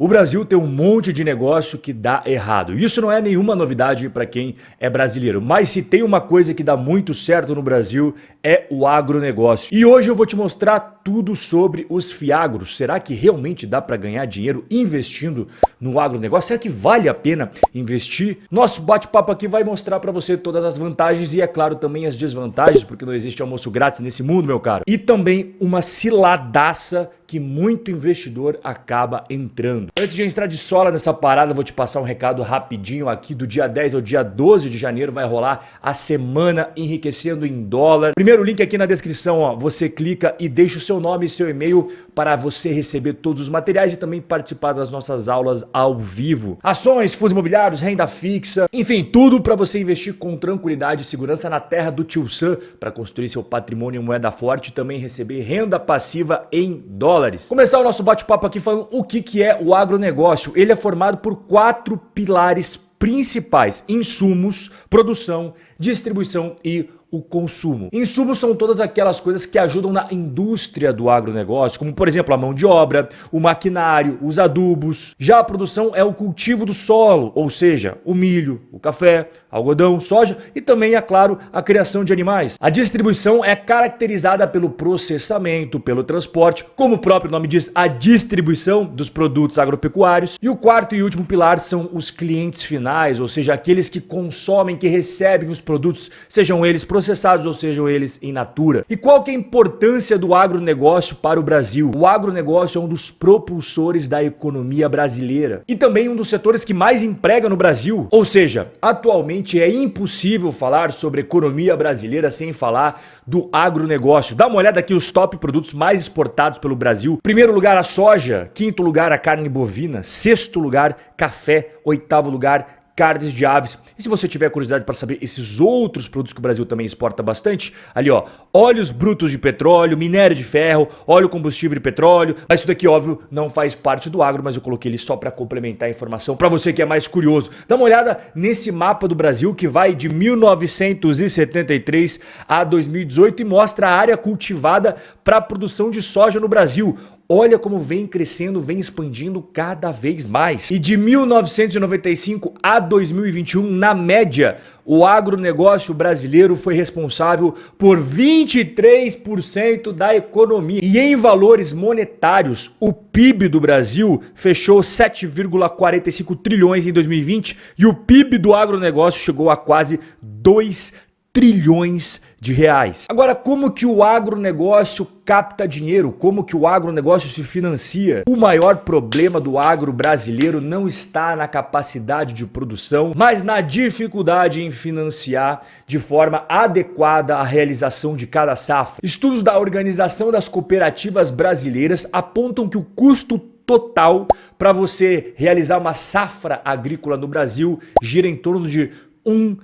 O Brasil tem um monte de negócio que dá errado. Isso não é nenhuma novidade para quem é brasileiro. Mas se tem uma coisa que dá muito certo no Brasil é o agronegócio. E hoje eu vou te mostrar tudo sobre os fiagros. Será que realmente dá para ganhar dinheiro investindo no agronegócio? Será que vale a pena investir? Nosso bate-papo aqui vai mostrar para você todas as vantagens e, é claro, também as desvantagens, porque não existe almoço grátis nesse mundo, meu caro. E também uma ciladaça que muito investidor acaba entrando. Antes de entrar de sola nessa parada, vou te passar um recado rapidinho aqui. Do dia 10 ao dia 12 de janeiro vai rolar a semana Enriquecendo em Dólar. Primeiro link aqui na descrição, ó, você clica e deixa o seu nome e seu e-mail para você receber todos os materiais e também participar das nossas aulas ao vivo. Ações, fundos imobiliários, renda fixa, enfim, tudo para você investir com tranquilidade e segurança na terra do Tio Sam para construir seu patrimônio em moeda forte e também receber renda passiva em dólar. Começar o nosso bate-papo aqui falando o que é o agronegócio. Ele é formado por 4 pilares principais: insumos, produção, distribuição e o consumo. Insumos são todas aquelas coisas que ajudam na indústria do agronegócio, como por exemplo a mão de obra, o maquinário, os adubos. Já a produção é o cultivo do solo, ou seja, o milho, o café, algodão, soja e também, é claro, a criação de animais. A distribuição é caracterizada pelo processamento, pelo transporte, como o próprio nome diz, a distribuição dos produtos agropecuários. E o quarto e último pilar são os clientes finais, ou seja, aqueles que consomem, que recebem os produtos, sejam eles processados ou sejam eles in natura. E qual que é a importância do agronegócio para o Brasil? O agronegócio é um dos propulsores da economia brasileira e também um dos setores que mais emprega no Brasil. Ou seja, atualmente é impossível falar sobre economia brasileira sem falar do agronegócio. Dá uma olhada aqui os top produtos mais exportados pelo Brasil. Primeiro lugar a soja, quinto lugar a carne bovina, sexto lugar café, oitavo lugar carnes de aves. E se você tiver curiosidade para saber esses outros produtos que o Brasil também exporta bastante, ali ó, óleos brutos de petróleo, minério de ferro, óleo combustível de petróleo. Mas isso daqui, óbvio, não faz parte do agro, mas eu coloquei ele só para complementar a informação para você que é mais curioso. Dá uma olhada nesse mapa do Brasil que vai de 1973 a 2018 e mostra a área cultivada para a produção de soja no Brasil. Olha como vem crescendo, vem expandindo cada vez mais. E de 1995 a 2021, na média, o agronegócio brasileiro foi responsável por 23% da economia. E em valores monetários, o PIB do Brasil fechou 7,45 trilhões em 2020 e o PIB do agronegócio chegou a quase 2 trilhões de reais. Agora, como que o agronegócio capta dinheiro? Como que o agronegócio se financia? O maior problema do agro brasileiro não está na capacidade de produção, mas na dificuldade em financiar de forma adequada a realização de cada safra. Estudos da Organização das Cooperativas Brasileiras apontam que o custo total para você realizar uma safra agrícola no Brasil gira em torno de 1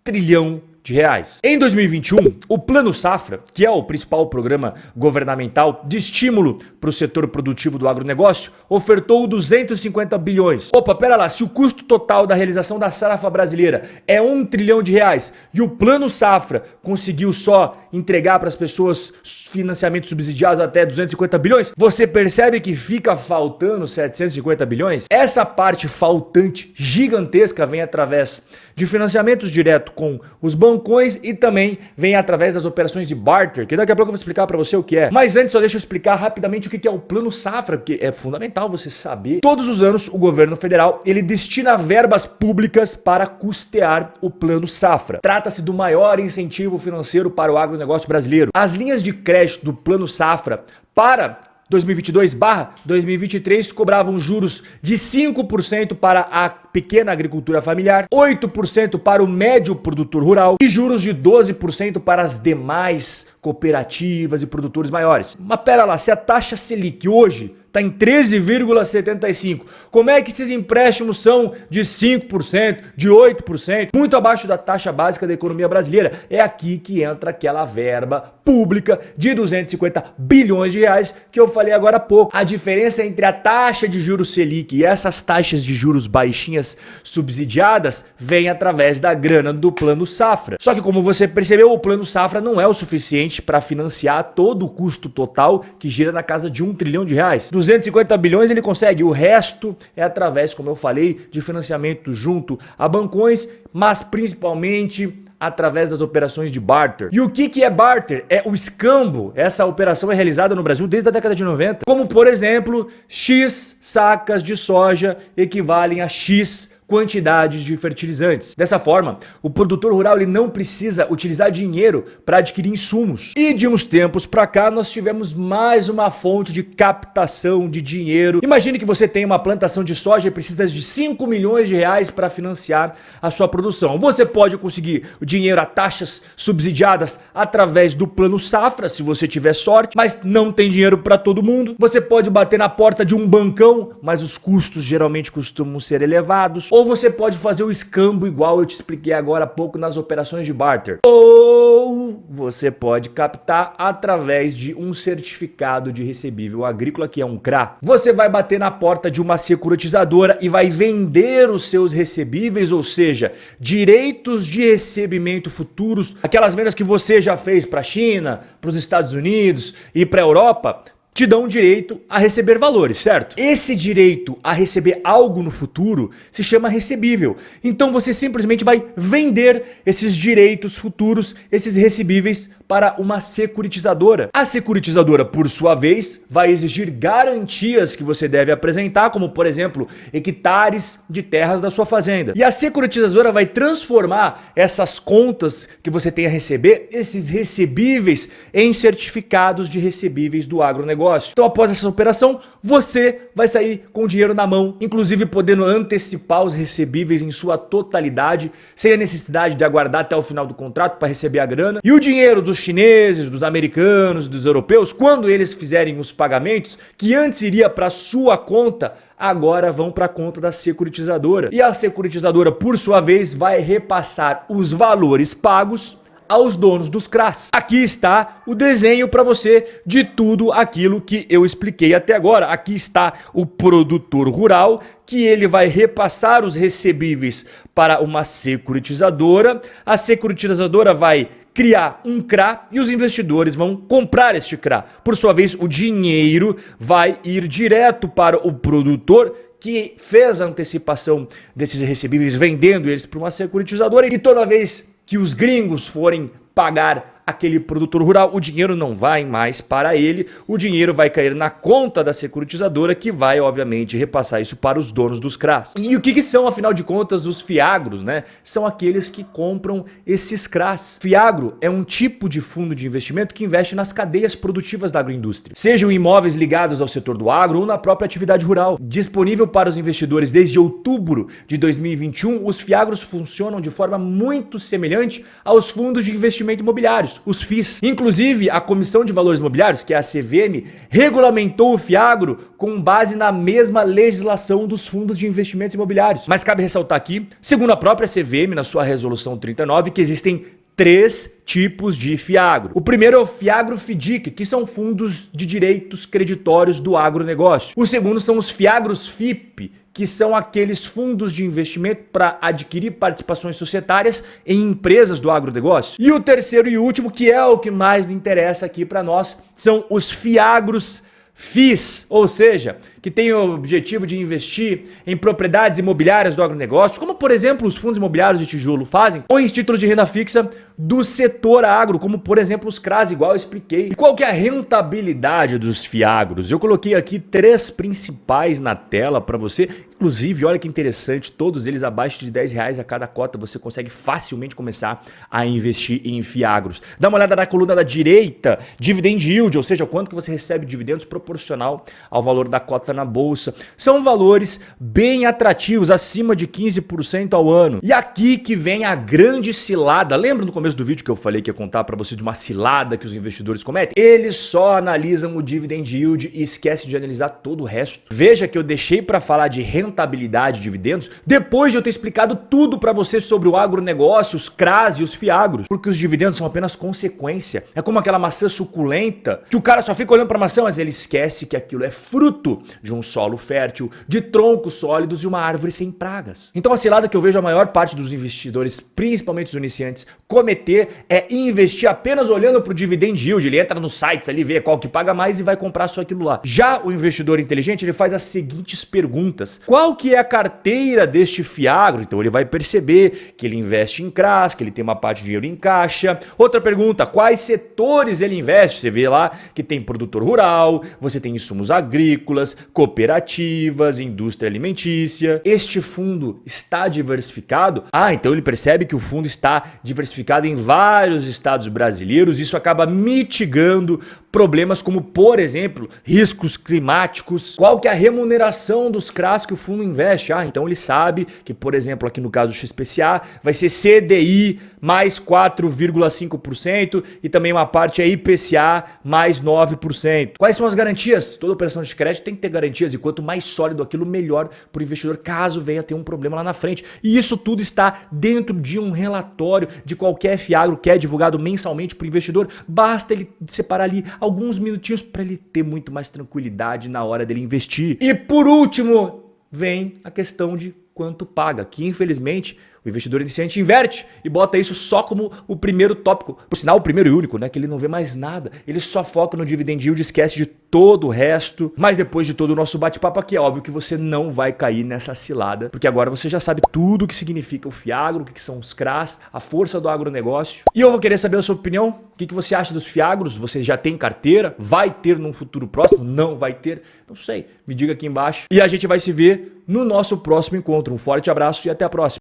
trilhão de reais. Em 2021, o Plano Safra, que é o principal programa governamental de estímulo para o setor produtivo do agronegócio, ofertou 250 bilhões. Opa, pera lá, se o custo total da realização da safra brasileira é 1 trilhão de reais e o Plano Safra conseguiu só entregar para as pessoas financiamentos subsidiados até 250 bilhões, você percebe que fica faltando 750 bilhões? Essa parte faltante gigantesca vem através de financiamentos direto com os bancões e também vem através das operações de barter, que daqui a pouco eu vou explicar para você o que é. Mas antes só deixa eu explicar rapidamente o que é o Plano Safra, porque é fundamental você saber. Todos os anos o governo federal ele destina verbas públicas para custear o Plano Safra. Trata-se do maior incentivo financeiro para o agronegócio brasileiro. As linhas de crédito do Plano Safra para 2022/2023 cobravam juros de 5% para a pequena agricultura familiar, 8% para o médio produtor rural e juros de 12% para as demais cooperativas e produtores maiores. Mas pera lá, se a taxa Selic hoje está em 13,75%, como é que esses empréstimos são de 5%, de 8%, muito abaixo da taxa básica da economia brasileira? É aqui que entra aquela verba pública de 250 bilhões de reais que eu falei agora há pouco. A diferença entre a taxa de juros Selic e essas taxas de juros baixinhas subsidiadas vem através da grana do Plano Safra. Só que, como você percebeu, o Plano Safra não é o suficiente para financiar todo o custo total que gira na casa de 1 trilhão de reais. 250 bilhões ele consegue, o resto é através, como eu falei, de financiamento junto a bancões, mas principalmente através das operações de barter. E o que é barter? É o escambo. Essa operação é realizada no Brasil desde a década de 90. Como, por exemplo, X sacas de soja equivalem a X quantidades de fertilizantes. Dessa forma, o produtor rural ele não precisa utilizar dinheiro para adquirir insumos. E de uns tempos para cá nós tivemos mais uma fonte de captação de dinheiro. Imagine que você tem uma plantação de soja e precisa de 5 milhões de reais para financiar a sua produção. Você pode conseguir o dinheiro a taxas subsidiadas através do Plano Safra, se você tiver sorte, mas não tem dinheiro para todo mundo. Você pode bater na porta de um bancão, mas os custos geralmente costumam ser elevados. Ou você pode fazer o escambo igual eu te expliquei agora há pouco nas operações de barter. Ou você pode captar através de um certificado de recebível agrícola, que é um CRA. Você vai bater na porta de uma securitizadora e vai vender os seus recebíveis, ou seja, direitos de recebimento futuros, aquelas vendas que você já fez para a China, para os Estados Unidos e para a Europa, te dão direito a receber valores, certo? Esse direito a receber algo no futuro se chama recebível. Então você simplesmente vai vender esses direitos futuros, esses recebíveis, para uma securitizadora. A securitizadora, por sua vez, vai exigir garantias que você deve apresentar, como por exemplo, hectares de terras da sua fazenda. E a securitizadora vai transformar essas contas que você tem a receber, esses recebíveis, em certificados de recebíveis do agronegócio. Então, após essa operação, você vai sair com o dinheiro na mão, inclusive podendo antecipar os recebíveis em sua totalidade, sem a necessidade de aguardar até o final do contrato para receber a grana. E o dinheiro dos chineses, dos americanos, dos europeus, quando eles fizerem os pagamentos, que antes iria para sua conta, agora vão para a conta da securitizadora. E a securitizadora, por sua vez, vai repassar os valores pagos aos donos dos CRAs. Aqui está o desenho para você de tudo aquilo que eu expliquei até agora. Aqui está o produtor rural, que ele vai repassar os recebíveis para uma securitizadora. A securitizadora vai criar um CRA e os investidores vão comprar este CRA. Por sua vez, o dinheiro vai ir direto para o produtor que fez a antecipação desses recebíveis, vendendo eles para uma securitizadora, e toda vez que os gringos forem pagar aquele produtor rural, o dinheiro não vai mais para ele, o dinheiro vai cair na conta da securitizadora, que vai, obviamente, repassar isso para os donos dos CRAs. E o que são, afinal de contas, os fiagros, né? São aqueles que compram esses CRAs. Fiagro é um tipo de fundo de investimento que investe nas cadeias produtivas da agroindústria, sejam imóveis ligados ao setor do agro ou na própria atividade rural. Disponível para os investidores desde outubro de 2021, os fiagros funcionam de forma muito semelhante aos fundos de investimento imobiliários, os FIIs. Inclusive, a Comissão de Valores Imobiliários, que é a CVM, regulamentou o fiagro com base na mesma legislação dos fundos de investimentos imobiliários. Mas cabe ressaltar aqui, segundo a própria CVM, na sua resolução 39, que existem 3 tipos de fiagro. O primeiro é o fiagro FDIC, que são fundos de direitos creditórios do agronegócio. O segundo são os fiagros FIP, que são aqueles fundos de investimento para adquirir participações societárias em empresas do agronegócio. E o terceiro e último, que é o que mais interessa aqui para nós, são os fiagros FIIs, ou seja, que tem o objetivo de investir em propriedades imobiliárias do agronegócio, como por exemplo os fundos imobiliários de tijolo fazem, ou em títulos de renda fixa do setor agro, como por exemplo os CRAs, igual eu expliquei. E qual que é a rentabilidade dos fiagros? Eu coloquei aqui 3 principais na tela para você. Inclusive, olha que interessante, todos eles abaixo de R$10 a cada cota, você consegue facilmente começar a investir em fiagros. Dá uma olhada na coluna da direita, dividend yield, ou seja, quanto que você recebe de dividendos proporcional ao valor da cota na bolsa. São valores bem atrativos, acima de 15% ao ano. E aqui que vem a grande cilada. Lembra no começo do vídeo que eu falei que ia contar para você de uma cilada que os investidores cometem? Eles só analisam o dividend yield e esquecem de analisar todo o resto. Veja que eu deixei para falar de rentabilidade de dividendos depois de eu ter explicado tudo para você sobre o agronegócio, os CRAs e os fiagros, porque os dividendos são apenas consequência. É como aquela maçã suculenta que o cara só fica olhando para a maçã, mas ele esquece que aquilo é fruto de um solo fértil, de troncos sólidos e uma árvore sem pragas. Então a cilada que eu vejo a maior parte dos investidores, principalmente os iniciantes, cometendo meter é investir apenas olhando para o dividend yield. Ele entra nos sites ali, vê qual que paga mais e vai comprar só aquilo lá. Já o investidor inteligente, ele faz as seguintes perguntas. Qual que é a carteira deste Fiagro? Então ele vai perceber que ele investe em CRAs, que ele tem uma parte de dinheiro em caixa. Outra pergunta, quais setores ele investe? Você vê lá que tem produtor rural, você tem insumos agrícolas, cooperativas, indústria alimentícia. Este fundo está diversificado? Então ele percebe que o fundo está diversificado em vários estados brasileiros. Isso acaba mitigando problemas como, por exemplo, riscos climáticos. Qual que é a remuneração dos CRAs que o fundo investe? Então ele sabe que, por exemplo, aqui no caso do XPCA, vai ser CDI mais 4,5% e também uma parte é IPCA mais 9%. Quais são as garantias? Toda operação de crédito tem que ter garantias e quanto mais sólido aquilo, melhor para o investidor caso venha ter um problema lá na frente. E isso tudo está dentro de um relatório de qualquer Fiagro que é divulgado mensalmente para o investidor. Basta ele separar ali alguns minutinhos para ele ter muito mais tranquilidade na hora dele investir. E por último, vem a questão de quanto paga, que infelizmente o investidor iniciante inverte e bota isso só como o primeiro tópico. Por sinal, o primeiro e único, né? Que ele não vê mais nada. Ele só foca no dividend yield, esquece de todo o resto. Mas depois de todo o nosso bate-papo aqui, é óbvio que você não vai cair nessa cilada, porque agora você já sabe tudo o que significa o Fiagro, o que são os CRAs, a força do agronegócio. E eu vou querer saber a sua opinião. O que você acha dos Fiagros? Você já tem carteira? Vai ter num futuro próximo? Não vai ter? Não sei. Me diga aqui embaixo. E a gente vai se ver no nosso próximo encontro. Um forte abraço e até a próxima.